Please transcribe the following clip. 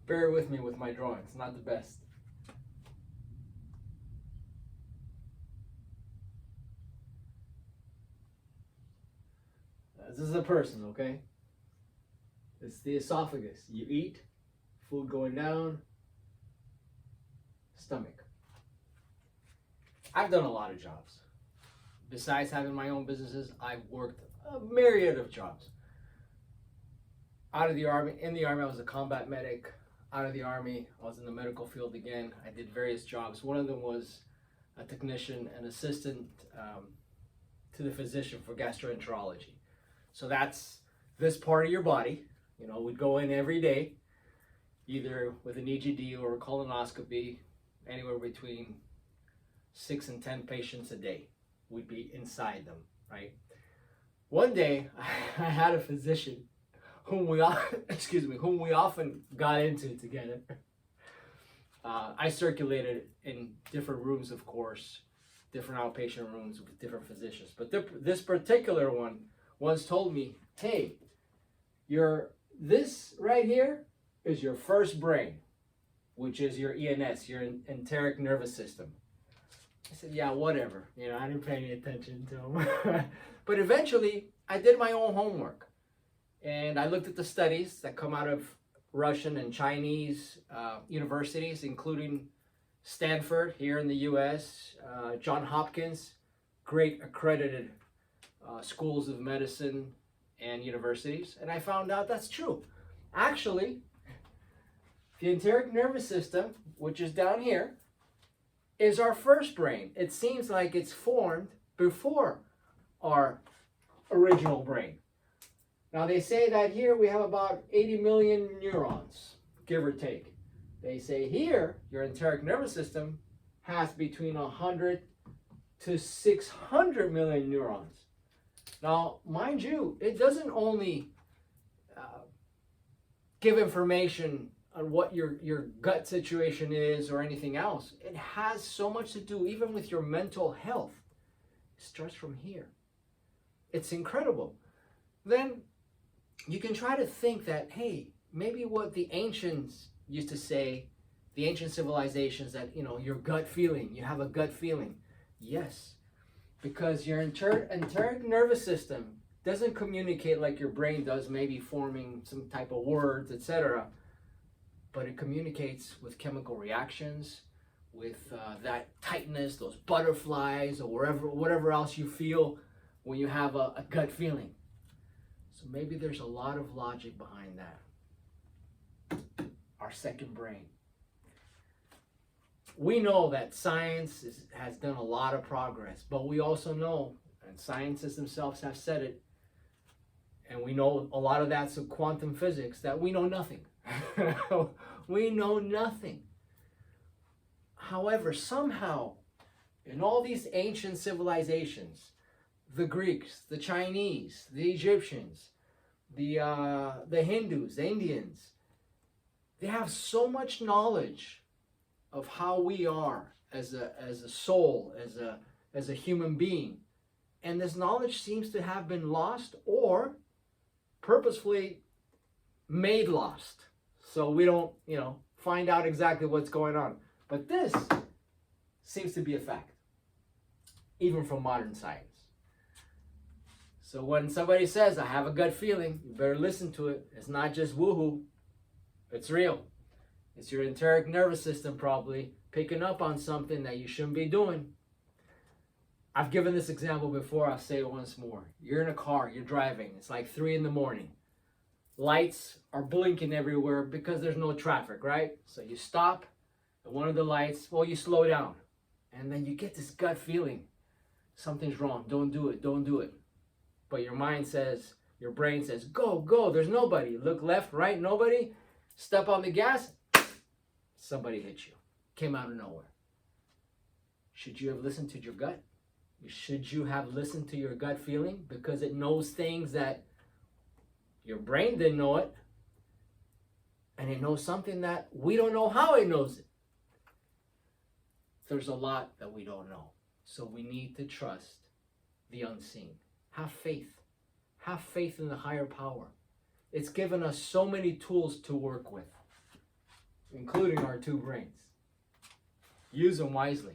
Bear with me with my drawings, not the best. This is a person, okay? It's the esophagus. You eat, food going down, stomach. I've done a lot of jobs. Besides having my own businesses, I've worked a myriad of jobs. Out of the Army, in the Army, I was a combat medic. Out of the Army, I was in the medical field again. I did various jobs. One of them was a technician and assistant to the physician for gastroenterology. So that's this part of your body. You know, we'd go in every day, either with an EGD or a colonoscopy, anywhere between 6 and 10 patients a day. We'd be inside them, right? One day, I had a physician whom we often got into together. I circulated in different rooms, of course, different outpatient rooms with different physicians. But this particular one once told me, "Hey, this right here is your first brain, which is your ENS, your enteric nervous system." I said, "Yeah, whatever." You know, I didn't pay any attention to him. But eventually, I did my own homework. And I looked at the studies that come out of Russian and Chinese universities, including Stanford here in the US, Johns Hopkins, great accredited schools of medicine and universities. And I found out that's true. Actually, the enteric nervous system, which is down here, is our first brain. It seems like it's formed before our original brain. Now they say that here we have about 80 million neurons, give or take. They say here, your enteric nervous system has between 100 to 600 million neurons. Now, mind you, it doesn't only give information on what your gut situation is or anything else. It has so much to do even with your mental health. It starts from here. It's incredible. Then you can try to think that, hey, maybe what the ancients used to say, the ancient civilizations, that, you know, your gut feeling, you have a gut feeling. Yes, because your enteric nervous system doesn't communicate like your brain does, maybe forming some type of words, etc. But it communicates with chemical reactions, with that tightness, those butterflies, or whatever else you feel when you have a gut feeling. So maybe there's a lot of logic behind that. Our second brain. We know that science has done a lot of progress, but we also know, and scientists themselves have said it, and we know a lot of that's of quantum physics, that we know nothing. We know nothing. However, somehow, in all these ancient civilizations, the Greeks, the Chinese, the Egyptians, the Hindus, the Indians, they have so much knowledge of how we are as a soul, as a human being. And this knowledge seems to have been lost or purposefully made lost. So we don't, find out exactly what's going on. But this seems to be a fact, even from modern science. So when somebody says, "I have a gut feeling," you better listen to it. It's not just woohoo. It's real. It's your enteric nervous system probably picking up on something that you shouldn't be doing. I've given this example before. I'll say it once more. You're in a car. You're driving. It's like 3 a.m. Lights are blinking everywhere because there's no traffic, right? So you stop at one of the lights. Well, you slow down. And then you get this gut feeling. Something's wrong. Don't do it. Don't do it. But your mind says, your brain says, go, go. There's nobody. Look left, right, nobody. Step on the gas. Somebody hit you. Came out of nowhere. Should you have listened to your gut? Should you have listened to your gut feeling? Because it knows things that your brain didn't know it. And it knows something that we don't know how it knows it. There's a lot that we don't know. So we need to trust the unseen. Have faith. Have faith in the higher power. It's given us so many tools to work with. including our two brains. Use them wisely.